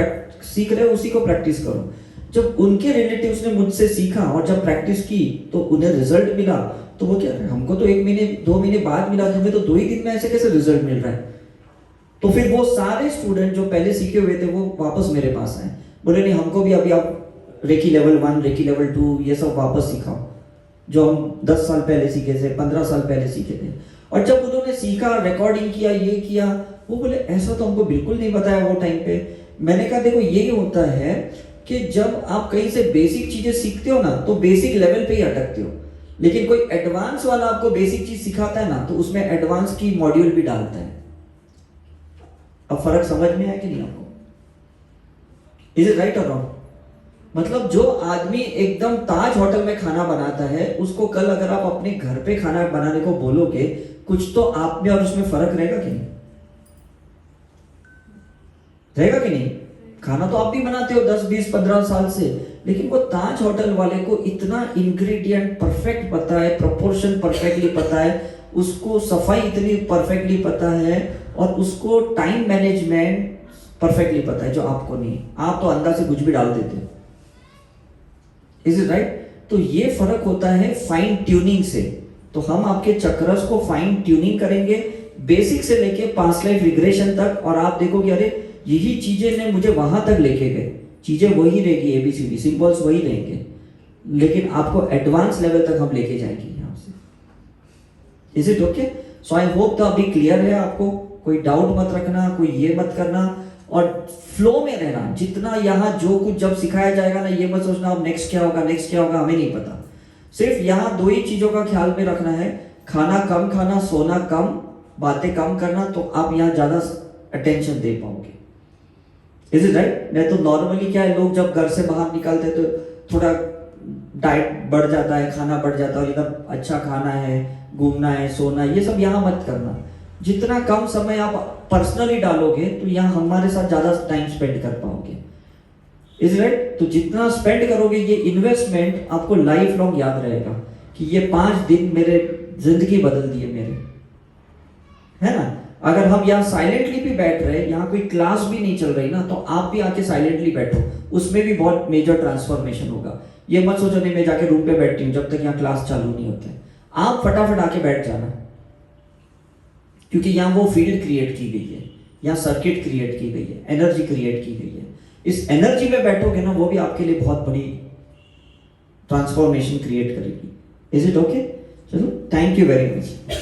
सीख रहे हो उसी को प्रैक्टिस करो। जब उनके रिलेटिव्स ने मुझसे सीखा और जब प्रैक्टिस की तो उन्हें रिजल्ट मिला, तो वो क्या, हमको तो 1 महीने 2 महीने बाद मिला, तुम्हें तो 2 ही दिन में ऐसे कैसे रिजल्ट मिल रहा है? तो फिर वो सारे स्टूडेंट जो पहले सीखे हुए थे वो वापस मेरे पास आए, बोले नहीं हमको भी अभी आप रेकी लेवल 1, रेकी लेवल 2 ये सब वापस सिखाओ, जो हम 10 साल पहले सीखे थे, 15 साल पहले सीखे थे। और जब उन्होंने सीखा, रिकॉर्डिंग किया, ये किया, वो बोले ऐसा तो हमको बिल्कुल नहीं बताया वो टाइम पे। मैंने कहा देखो यही होता है कि जब आप कहीं से बेसिक चीजें सीखते हो ना तो बेसिक लेवल पे ही अटकते हो, लेकिन कोई एडवांस वाला आपको बेसिक चीज सिखाता है ना तो उसमें एडवांस की मॉड्यूल भी डालता है। अब फर्क समझ में आया कि नहीं आपको? इज इट राइट और रॉन्ग? मतलब जो आदमी एकदम ताज होटल में खाना बनाता है उसको कल अगर आप अपने घर पे खाना बनाने को बोलोगे, कुछ तो आप में और उसमें फर्क रहेगा कि नहीं? रहेगा कि नहीं? खाना तो आप भी बनाते हो 10, 20, 15 साल से, लेकिन वो ताज होटल वाले को इतना इंग्रेडिएंट परफेक्ट पता है, प्रोपोर्शन परफेक्टली पता है, उसको सफाई इतनी परफेक्टली पता है और उसको टाइम मैनेजमेंट परफेक्टली पता है, जो आपको नहीं। आप तो अंदर से कुछ भी डाल देते हो। Is it right? तो ये फर्क होता है फाइन ट्यूनिंग से। तो हम आपके चक्रस को फाइन ट्यूनिंग करेंगे बेसिक से लेके पास्ट लाइफ रिग्रेशन तक, और आप देखोगे अरे यही चीजें ने मुझे वहां तक लेके गए, चीजें वही रहेगी, एबीसीडी सिंबल्स वही रहेंगे, लेकिन आपको एडवांस लेवल तक हम लेके जाएंगे यहां से। Is it okay? So I hope तो अभी क्लियर है आपको, कोई डाउट मत रखना, कोई ये मत करना, और फ्लो में रहना। जितना यहाँ जो कुछ जब सिखाया जाएगा ना, ये मत सोचना अब नेक्स्ट क्या होगा, नेक्स्ट क्या होगा, हमें नहीं पता। सिर्फ यहाँ 2 ही चीजों का ख्याल में रखना है, खाना कम खाना, सोना कम, बातें कम करना, तो आप यहाँ ज्यादा अटेंशन दे पाओगे। Is it right? नहीं तो नॉर्मली क्या है, लोग जब घर से बाहर निकलते हैं तो थोड़ा डाइट बढ़ जाता है, खाना बढ़ जाता है, एकदम अच्छा खाना है, घूमना है, सोना, ये सब यहाँ मत करना। जितना कम समय आप पर्सनली डालोगे तो यहाँ हमारे साथ ज्यादा टाइम स्पेंड कर पाओगे। Is right? तो जितना स्पेंड करोगे, ये इन्वेस्टमेंट आपको लाइफ लॉन्ग याद रहेगा कि ये 5 दिन मेरे जिंदगी बदल दिए मेरे, है ना? अगर हम यहाँ साइलेंटली भी बैठ रहे, यहाँ कोई क्लास भी नहीं चल रही ना, तो आप भी आके साइलेंटली बैठो, उसमें भी बहुत मेजर ट्रांसफॉर्मेशन होगा। ये मत सोचो नहीं मैं जाके रूम पे बैठती हूँ जब तक यहाँ क्लास चालू नहीं होता है। आप फटाफट आके बैठ जाना, क्योंकि यहाँ वो फील्ड क्रिएट की गई है, यहाँ सर्किट क्रिएट की गई है, एनर्जी क्रिएट की गई है। इस एनर्जी में बैठोगे ना, वो भी आपके लिए बहुत बड़ी ट्रांसफॉर्मेशन क्रिएट करेगी। Is it okay? चलो, थैंक यू वेरी मच।